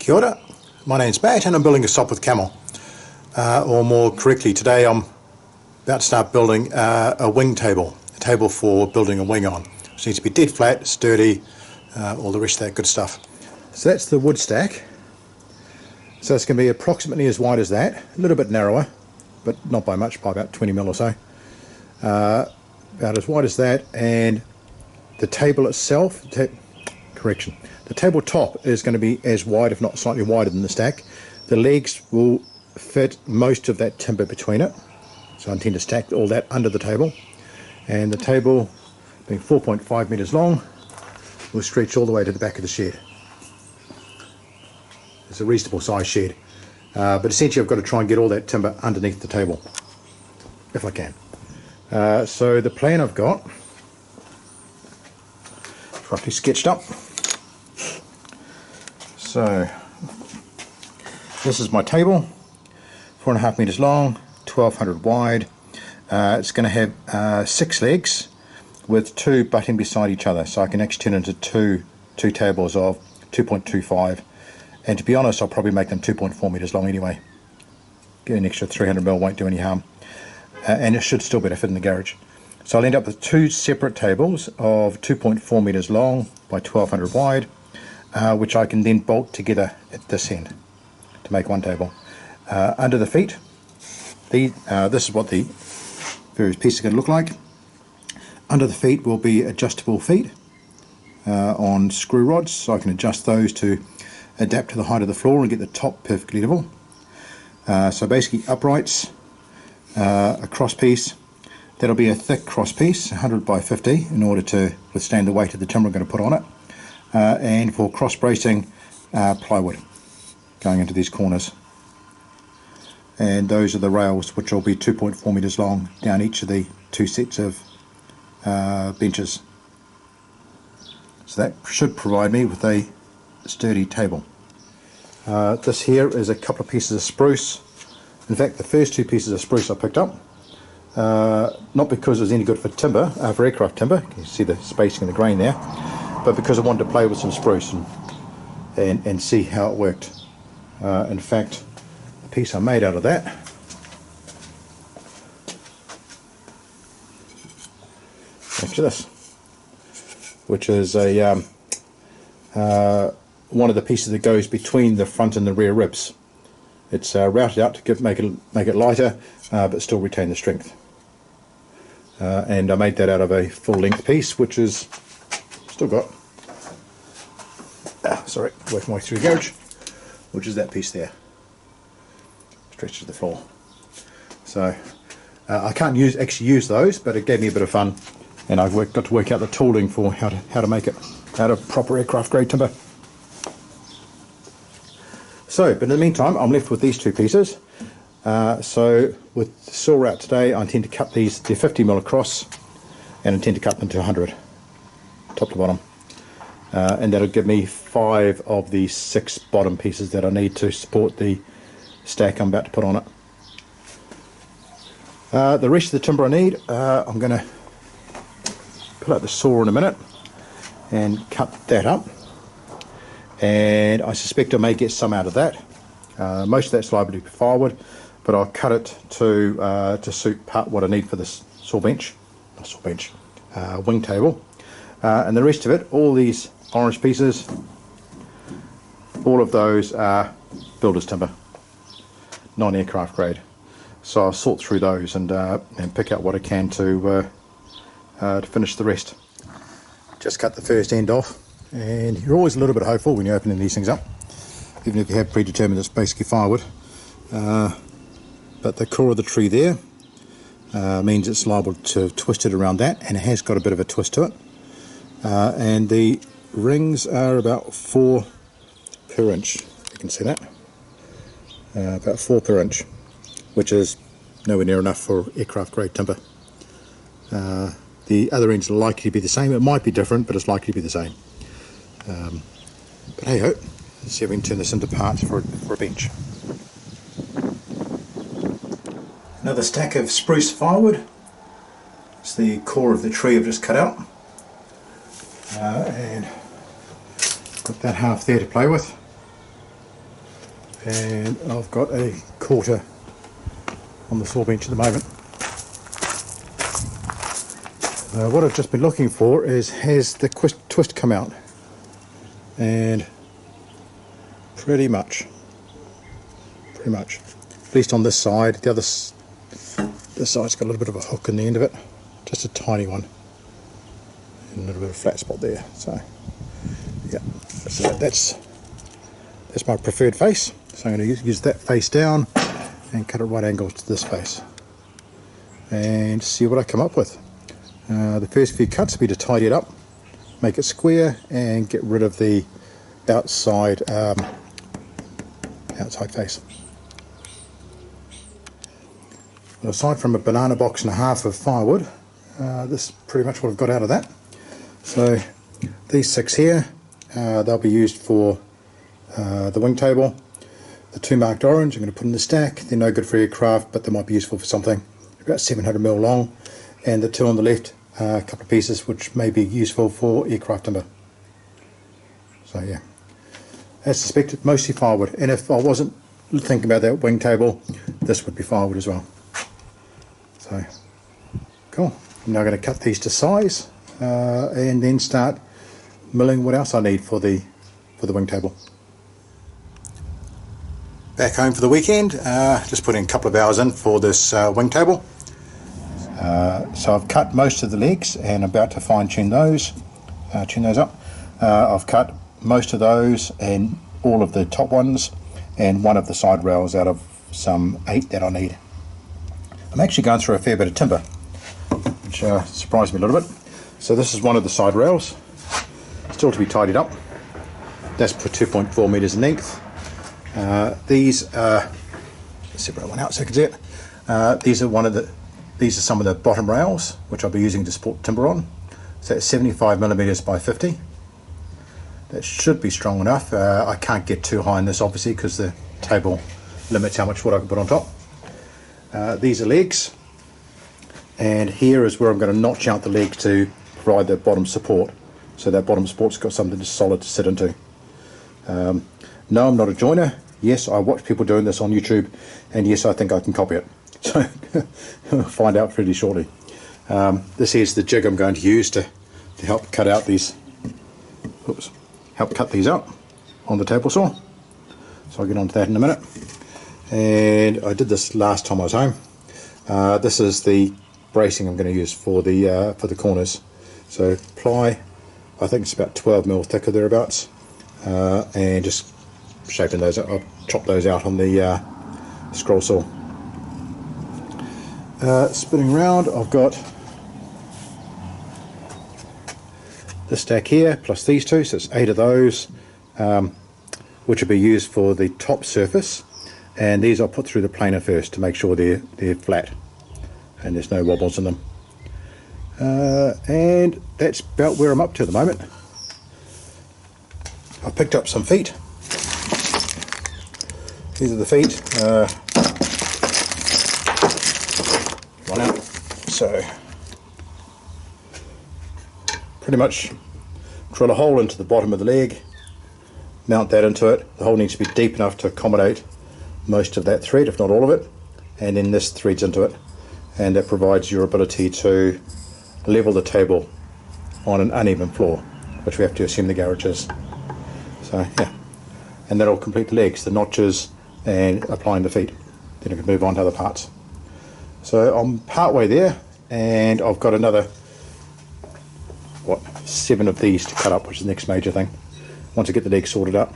Kia ora, my name's Matt and I'm building a stop with camel. Or more correctly, today I'm about to start building a wing table, a table for building a wing on. It needs to be dead flat, sturdy, all the rest of that good stuff. So that's the wood stack. So it's going to be approximately as wide as that, a little bit narrower, but not by much, by about 20 mil or so. About as wide as that, and the table itself, the tabletop is going to be as wide, if not slightly wider than the stack. The legs will fit most of that timber between it, so I intend to stack all that under the table. And the table, being 4.5 metres long, will stretch all the way to the back of the shed. It's a reasonable size shed, but essentially I've got to try and get all that timber underneath the table, if I can. So the plan I've got, roughly sketched up. So this is my table, 4.5 metres long, 1200 wide. It's going to have 6 legs with 2 butting beside each other, so I can actually turn into two tables of 2.25, and to be honest I'll probably make them 2.4 metres long anyway. Get an extra 300mm, won't do any harm, and it should still better fit in the garage. So I'll end up with 2 separate tables of 2.4 metres long by 1200 wide, which I can then bolt together at this end to make one table. Under the feet, this is what the various pieces are going to look like. Under the feet will be adjustable feet on screw rods, so I can adjust those to adapt to the height of the floor and get the top perfectly level. So basically uprights, a cross piece. That'll be a thick cross piece, 100 by 50, in order to withstand the weight of the timber I'm going to put on it. And for cross bracing, plywood going into these corners. And those are the rails, which will be 2.4 metres long down each of the 2 sets of benches. So that should provide me with a sturdy table. This here is a couple of pieces of spruce. In fact, the first 2 pieces of spruce I picked up, not because it was any good for timber, for aircraft timber, you can see the spacing and the grain there, but because I wanted to play with some spruce and see how it worked. In fact, the piece I made out of that actually this, which is a one of the pieces that goes between the front and the rear ribs. It's routed out to make it lighter, but still retain the strength. And I made that out of a full-length piece, which is still got, working my way through the garage, which is that piece there, stretched to the floor. So I can't actually use those, but it gave me a bit of fun, and I've got to work out the tooling for how to make it out of proper aircraft grade timber. So, but in the meantime, I'm left with these 2 pieces. So with the saw out today, I intend to cut these, they're 50mm across, and intend to cut them to 100, top to bottom. And that'll give me 5 of the 6 bottom pieces that I need to support the stack I'm about to put on it. The rest of the timber I need, I'm going to pull out the saw in a minute and cut that up. And I suspect I may get some out of that. Most of that's liable to be firewood, but I'll cut it to suit what I need for this wing table. And the rest of it, all these orange pieces, all of those are builder's timber, non-aircraft grade. So I'll sort through those and pick out what I can to finish the rest. Just cut the first end off, and you're always a little bit hopeful when you're opening these things up, even if you have predetermined it's basically firewood. But the core of the tree there means it's liable to twist it around that, and it has got a bit of a twist to it. And the rings are about 4 per inch, you can see that, about 4 per inch, which is nowhere near enough for aircraft grade timber. The other ends are likely to be the same. It might be different, but it's likely to be the same. But hey ho, let's see if we can turn this into parts for a bench. Another stack of spruce firewood. It's the core of the tree I've just cut out. And got that half there to play with. and I've got a quarter on the saw bench at the moment. What I've just been looking for is, has the twist come out? And pretty much, at least on this side. The other this side's got a little bit of a hook in the end of it, just a tiny one, and a little bit of a flat spot there. So yeah, so that's my preferred face. So I'm going to use that face down and cut it right angles to this face and see what I come up with. The first few cuts will be to tidy it up, make it square, and get rid of the outside face. Well, aside from a banana box and a half of firewood, this is pretty much what I've got out of that. So these 6 here, they'll be used for the wing table. The 2 marked orange I'm going to put in the stack. They're no good for aircraft, but they might be useful for something. About 700mm long. And the 2 on the left, a couple of pieces which may be useful for aircraft timber. So yeah, as suspected, mostly firewood. And if I wasn't thinking about that wing table, this would be firewood as well. So cool. I'm now going to cut these to size and then start milling what else I need for the wing table. Back home for the weekend, just putting a couple of hours in for this wing table. So I've cut most of the legs and about to fine tune those up. I've cut most of those and all of the top ones and one of the side rails out of some 8 that I need. I'm actually going through a fair bit of timber, which surprised me a little bit. So this is one of the side rails, still to be tidied up. That's for 2.4 meters in length. These separate one out so you can see it. These are some of the bottom rails which I'll be using to support timber on. So that's 75mm by 50. That should be strong enough. I can't get too high in this obviously because the table limits how much wood I can put on top. These are legs, and here is where I'm going to notch out the legs to provide the bottom support, so that bottom support's got something solid to sit into. No, I'm not a joiner. Yes, I watch people doing this on YouTube, and yes, I think I can copy it. So we'll find out pretty shortly. This is the jig I'm going to use to help cut out these. Help cut these out on the table saw. So I'll get onto that in a minute. And I did this last time I was home. This is the bracing I'm going to use for the corners. So ply, I think it's about 12mm thick or thereabouts, and just shaping those. I'll chop those out on the scroll saw. Spinning round, I've got this stack here plus these 2, so it's 8 of those, which will be used for the top surface. And these I'll put through the planer first to make sure they're flat and there's no wobbles in them. And that's about where I'm up to at the moment. I've picked up some feet. These are the feet. One out. So pretty much drill a hole into the bottom of the leg, mount that into it. The hole needs to be deep enough to accommodate most of that thread, if not all of it, and then this threads into it, and that provides your ability to level the table on an uneven floor, which we have to assume the garage is. So yeah, and that'll complete the legs, the notches, and applying the feet. Then I can move on to other parts. So I'm part way there, and I've got another 7 of these to cut up, which is the next major thing once I get the legs sorted out.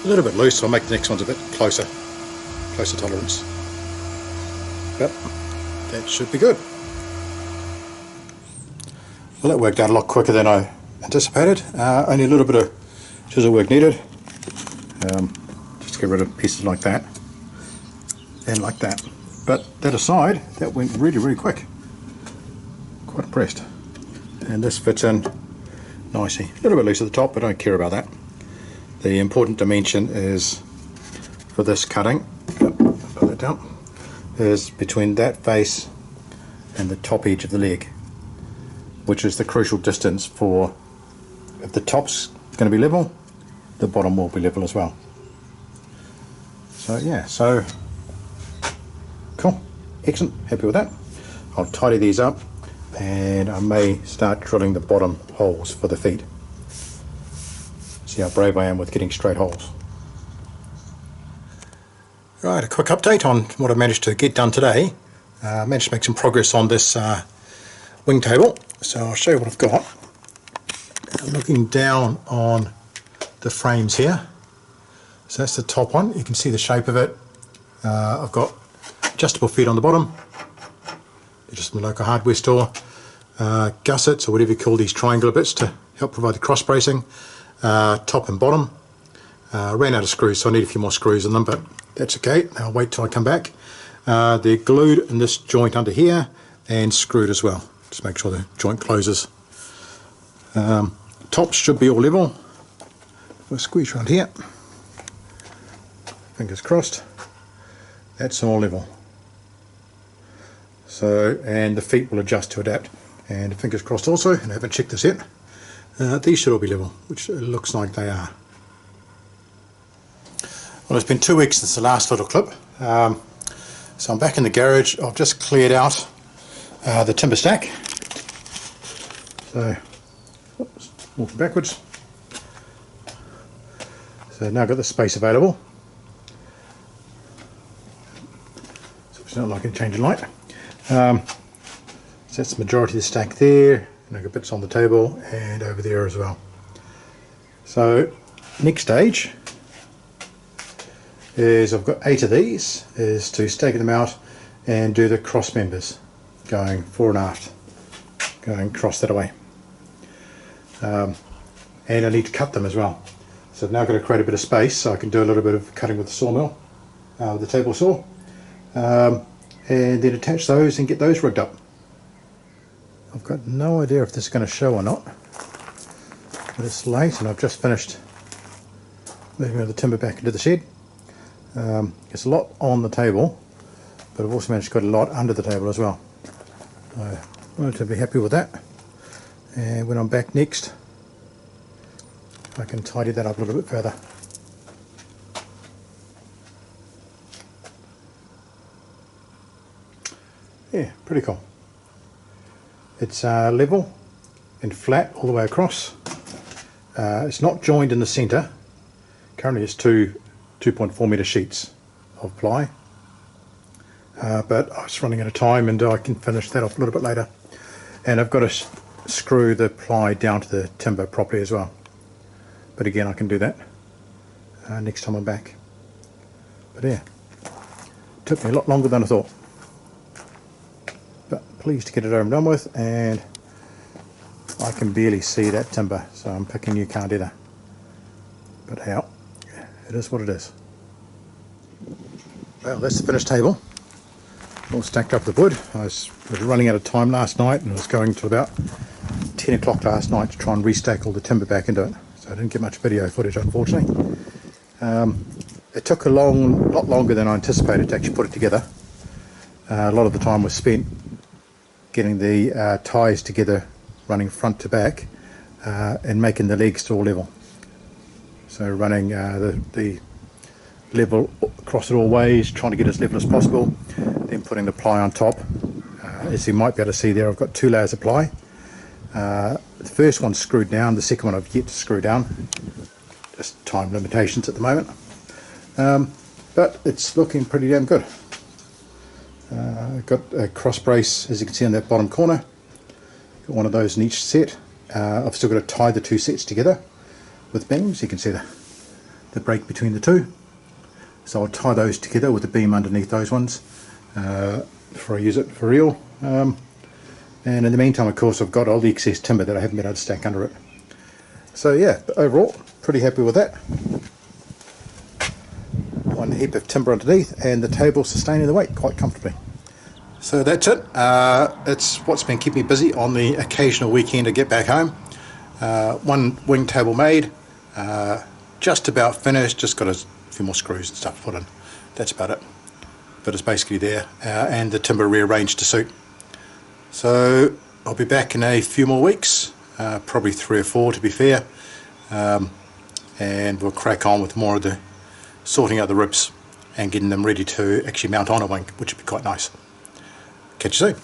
a little bit loose, so I'll make the next ones a bit closer tolerance. But that should be good. Well, that worked out a lot quicker than I anticipated. Only a little bit of chisel work needed. Just to get rid of pieces like that and like that. But that aside, that went really quick. Quite impressed. And this fits in nicely. A little bit loose at the top, but I don't care about that. The important dimension is for this cutting, put that down, is between that face and the top edge of the leg, which is the crucial distance for, if the top's going to be level, the bottom will be level as well. So yeah, so cool, excellent, happy with that. I'll tidy these up and I may start drilling the bottom holes for the feet. See how brave I am with getting straight holes. Right, a quick update on what I managed to get done today. I managed to make some progress on this wing table, so I'll show you what I've got. Looking down on the frames here, so that's the top one. You can see the shape of it. I've got adjustable feet on the bottom. They're just from the local hardware store. Gussets, or whatever you call these triangular bits, to help provide the cross bracing. Top and bottom. Ran out of screws, so I need a few more screws in them, but that's okay. I'll wait till I come back. They're glued in this joint under here and screwed as well. Just make sure the joint closes. Tops should be all level. We'll squeeze around here. Fingers crossed. That's all level. So, and the feet will adjust to adapt. And fingers crossed also, and I haven't checked this yet. These should all be level, which it looks like they are. Well, it's been 2 weeks since the last little clip. So I'm back in the garage. I've just cleared out the timber stack. So, oops, walking backwards. So now I've got the space available. So it's not like a change of light. So that's the majority of the stack there. And I've got bits on the table and over there as well. So next stage is, I've got 8 of these, is to stake them out and do the cross members going fore and aft, going across that way. And I need to cut them as well. So I've now got to create a bit of space so I can do a little bit of cutting with the sawmill, with the table saw, and then attach those and get those rigged up. I've got no idea if this is going to show or not, but it's late and I've just finished moving the timber back into the shed. There's a lot on the table, but I've also managed to get a lot under the table as well. So I'm relatively happy with that. And when I'm back next, I can tidy that up a little bit further. Yeah, pretty cool. It's level and flat all the way across. It's not joined in the centre. Currently it's 2.4 metre sheets of ply, but I was running out of time and I can finish that off a little bit later. And I've got to screw the ply down to the timber properly as well. But again, I can do that next time I'm back. But yeah, took me a lot longer than I thought. But pleased to get it over and done with, and I can barely see that timber, so I'm picking you can't either. But how? It is what it is. Well, that's the finished table. All stacked up with wood. I was running out of time last night and I was going to about 10 o'clock last night to try and restack all the timber back into it. So I didn't get much video footage, unfortunately. It took a lot longer than I anticipated to actually put it together. A lot of the time was spent getting the ties together, running front to back, and making the legs to all level. So running the level across it all ways, trying to get as level as possible, then putting the ply on top. As you might be able to see there, I've got 2 layers of ply. The first one's screwed down, the second one I've yet to screw down. Just time limitations at the moment. But it's looking pretty damn good. I've got a cross brace, as you can see in that bottom corner. Got one of those in each set. I've still got to tie the 2 sets together with beams. You can see the the break between the two. So I'll tie those together with the beam underneath those ones before I use it for real. And in the meantime, of course, I've got all the excess timber that I haven't been able to stack under it. So yeah, overall, pretty happy with that. One heap of timber underneath, and the table sustaining the weight quite comfortably. So that's it. It's what's been keeping me busy on the occasional weekend to get back home. One wing table made, just about finished, just got a few more screws and stuff put in. That's about it. But it's basically there, and the timber rearranged to suit. So I'll be back in a few more weeks, probably 3 or 4 to be fair, and we'll crack on with more of the sorting out the ribs and getting them ready to actually mount on a wing, which would be quite nice. Catch you soon.